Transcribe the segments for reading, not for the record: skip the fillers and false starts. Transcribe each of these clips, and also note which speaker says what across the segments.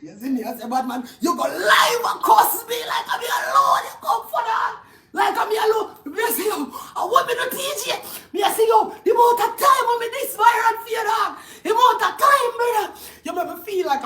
Speaker 1: You see me, I say, bad man, you go live and cuss me like I'm alone, you come for that. Like I'm alone. Me I say, yo, I want me to Teejay. Me I say, yo, the amount of time when me this viral for you, dog. The amount of time, brother. You make me feel like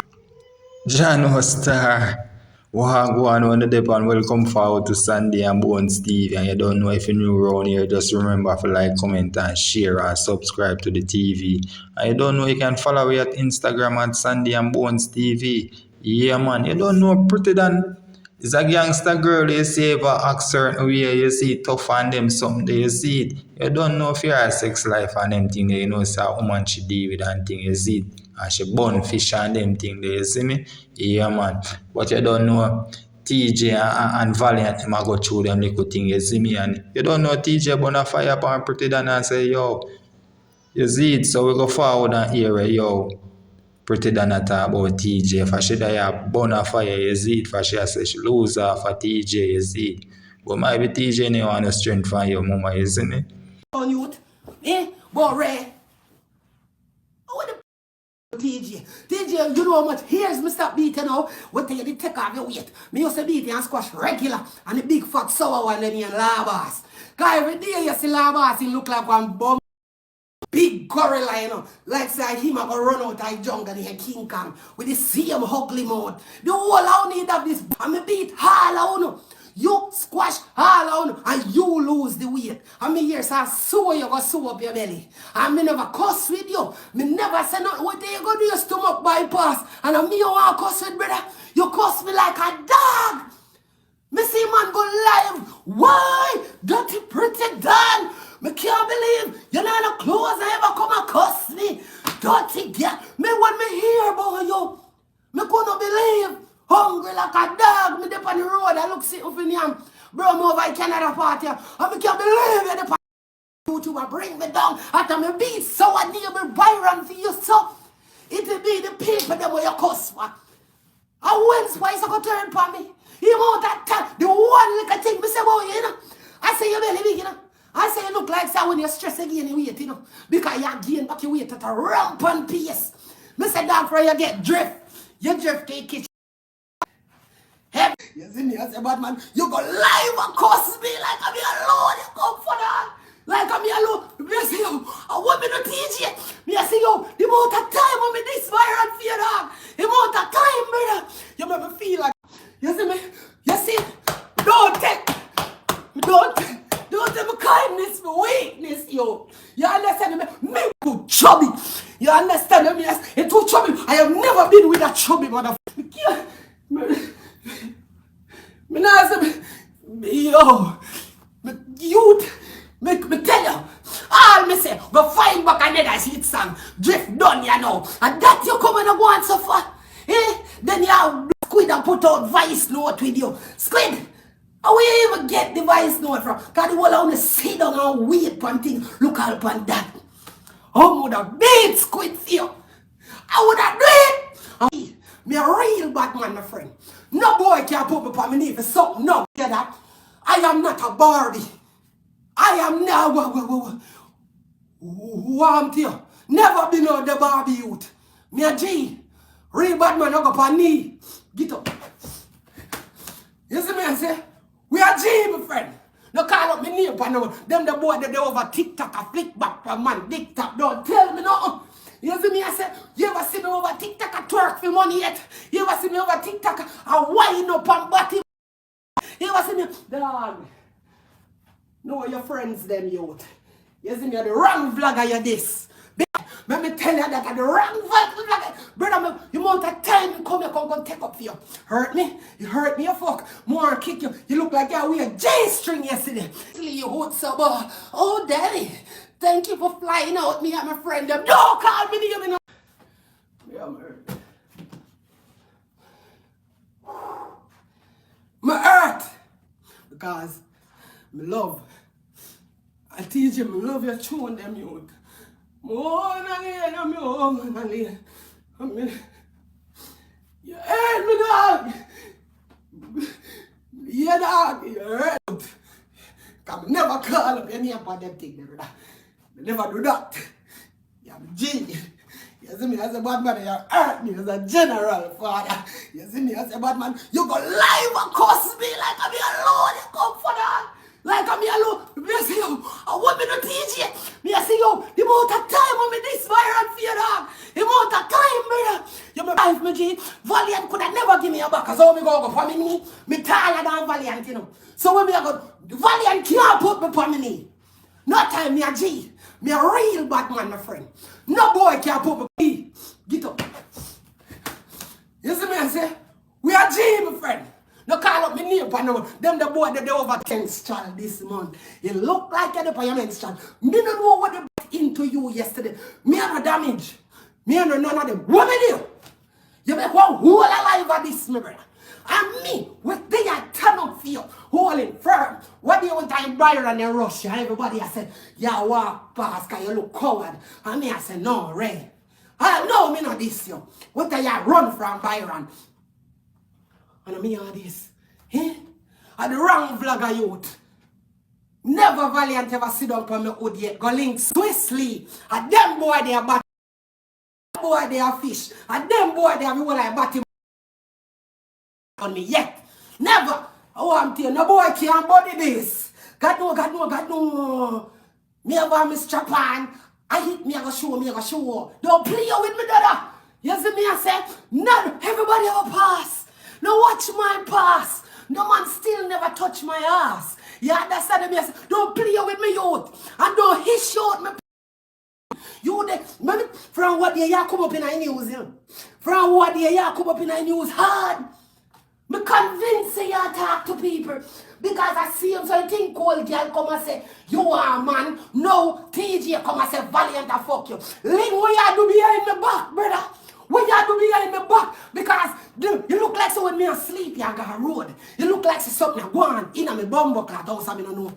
Speaker 2: Jano Star. Wagwan on the dip and welcome forward to Sandy and Bones TV. And you don't know if you're new around here, just remember to like, comment, and share and subscribe to the TV. And you don't know you can follow me at Instagram at Sandy and Bones TV. Yeah man, you don't know pretty than it's a gangster girl you see if I act certain way, you see it tough on them something, you see it. You don't know if you have sex life and them thing, you know, so a woman she deal with and thing, you see it. And she burn fish and them thing there, you see me? Yeah man. But you don't know Teejay and Valiant them a go through them little thing, you see me? And you don't know Teejay burn a fire upon pretty than and say, yo, you see it, so we go forward and hear it, yo. Pretty than a talk about Teejay. For she die a burn a fire, you see it. For she say she lose her for Teejay, you see it. But maybe Teejay no want no strength from your mama, you see me?
Speaker 1: on youth. But Ray. What the Teejay? Teejay, you know how much hairs me stop beating now? What take you take off your weight? Me used to beat you and squash regular. And the big fat sour one then you labas. Cause every day you see labas, he look like one bum. Big gorilla, you know, like say him a go run out of jungle in King Kong with the same ugly mouth. The whole I need of this, and me beat all out. You squash all out and you lose the weight. And me here say sew you go sew up your belly. And me never cuss with you. Me never say nothing. What you go do your stomach bypass? And me you want cuss with brother. You cuss me like a dog. Me see man go live. Why? Dirty pretty done. Me can't believe you know the clothes I ever come and cuss me. Dirty girl. Me when me hear about you. Me couldn't believe. Hungry like a dog. Me dip on the road. I look sit up in him. Bro, me over in Canada party. And me can't believe you dip on YouTube and bring me down. After me beat so I need me Byron for you so. It'll be the people that will you cuss for. And when Spice go turn for me. You know that time. The one little thing me say about you, you know. I say you belly big, you know. I say you look like say when you stress again you weight, you know. Because you gain back your weight at a rampant pace. Me say down for you get drift. You drift to your kitchen. Hey, you see me, I say bad man, you go live and cuss me like I'm alone, you come for that. Like I'm alone. Me I say yo, I want me to Teejay. Me I say yo, the amount of time when me this viral for you dog. The amount of time, brother. You make me feel like, you see me? You see? Don't take my kindness for weakness, yo. You understand me? Me too chubby. You understand me? Yes, it's too chubby. I have never been with a chubby motherfucker. Me nah say yo. Me tell you. All me say, go find back another hit song. Drift done, you know. And that you come and go and suffer. Then you have Squid and put out voice note with you. Squid! How will you even get the voice note from? Because the whole I want to sit down and wait for things. Look up on that. I would have beat Squid for you. I would have do it. Me a real bad man, my friend. No boy can put me on my knee for something. No, get that. I am not a Barbie. I am now. Warm to you. Never been on the Barbie youth. Me a G. Real bad man, I go on knee. Get up. You see me I say? We are G, my friend. No call up me name for no. Them the boy that they over TikTok a flick back for man. TikTok don't tell me no. You see me I say? You ever see me over TikTok a twerk for money yet? You ever see me over TikTok a wind up and body? You ever see me? Dog. No, your friends them youth. You see me the wrong vlogger you this. Let me tell you that I'm the wrong vlogger. Brother, you want a time you come here, come take up for you. Hurt me? You hurt me, you fuck. More kick you. You look like you wear J-string yesterday. You hold so oh daddy. Thank you for flying out me and my friend. Don't call me name, you know. Yeah, I'm hurt. My hurt. Because me love. I teach you, me love your tune them youth. Oh, Nali. I mean, you hurt me, dog. Yeah, dog. You hurt. Come never call up your name for them thing, brother. Never do that. You're G. You see me as a bad man, you hurt me as a general, father. You see me as a bad man, you go live and curse me like I'm alone. You come for that. Like I'm alone. Me say yo, I want me to teach you. Me say yo, the amount of time on me this viral for you, dog. The amount of time, brother. You my life, me G. Valiant could have never give me a back. Cause how me go for me knee? Me taller than Valiant, you know. So when me I go, Valiant can't put me on my knee. No time, me a G. Me a real bad man, my friend. No boy can put me. Get up. You see me I say? We are G, my friend. No call up me name for no. Them the boy that they over 10 child this month. You look like you're the men's child. Me don't know what they into you yesterday. Me have no damage. Me have none of them. What me do? You make one whole alive of this, my brother. And me, with they are turn up for you, holding firm. What do you want to buy and in Russia? Everybody I said, yeah, walk past because you look coward. And me I said, no, Ray. I know me not this you. What do you run from Byron? And me all this. Eh? And the wrong vlogger youth. Never Valiant ever sit down on my hood yet. Go link Swissley. And them boy they are bat. Boy they are fish. And them boy they are people like batting on me yet. Never. I want to tell you, no boy can't body this. God no. Me ever miss Japan. I hit me, I go show. Don't play with me, dada. You see me, I say, none, everybody have a pass. Now watch my pass. No man still never touch my ass. You understand me? I say, don't play with me, youth. And don't hiss out me. You there, man, from what you come up in the news, from what you come up in the news hard. Me convince you talk to people. Because I see him something cold girl come and say, you are man. No, Teejay come and say, Valiant and fuck you. Link what you do behind my back, brother. What you do behind my back? Because you look like so when me asleep, you got a road. You look like something go on in my bumbo cloth house, I don't know.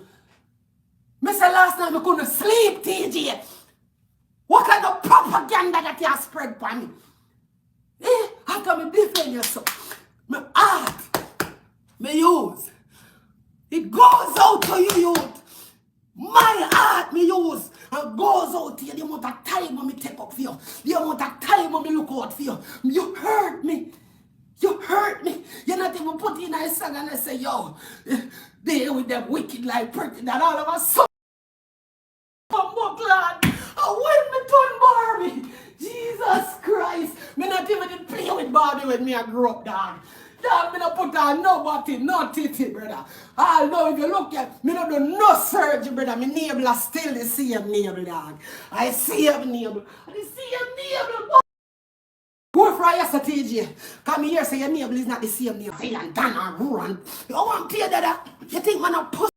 Speaker 1: Me say last night I couldn't sleep, Teejay. What kind of propaganda that you have spread by me? Eh? How come me defend yourself? My heart, me use. It goes out to you, youth. My heart, me use. And goes out to you. The amount of time when me take up for you. The amount of time when me look out for you. You hurt me. You hurt me. You're not even put in a song and I say, yo, they with them wicked like pretty that all of us so glad. I when me turn Barbie. Jesus Christ. Me not even did play with Barbie when me I grew up, dog. Dog, me not put on no body, no titty, brother. I know if you look at me not do no surgery, brother. My navel is still the same navel, dog. I see him navel. I see him navel. Go for yesterday, Teejay. Come here, say your navel is not the same navel. And Dan and run. You want to tell you that? You think man a pussy?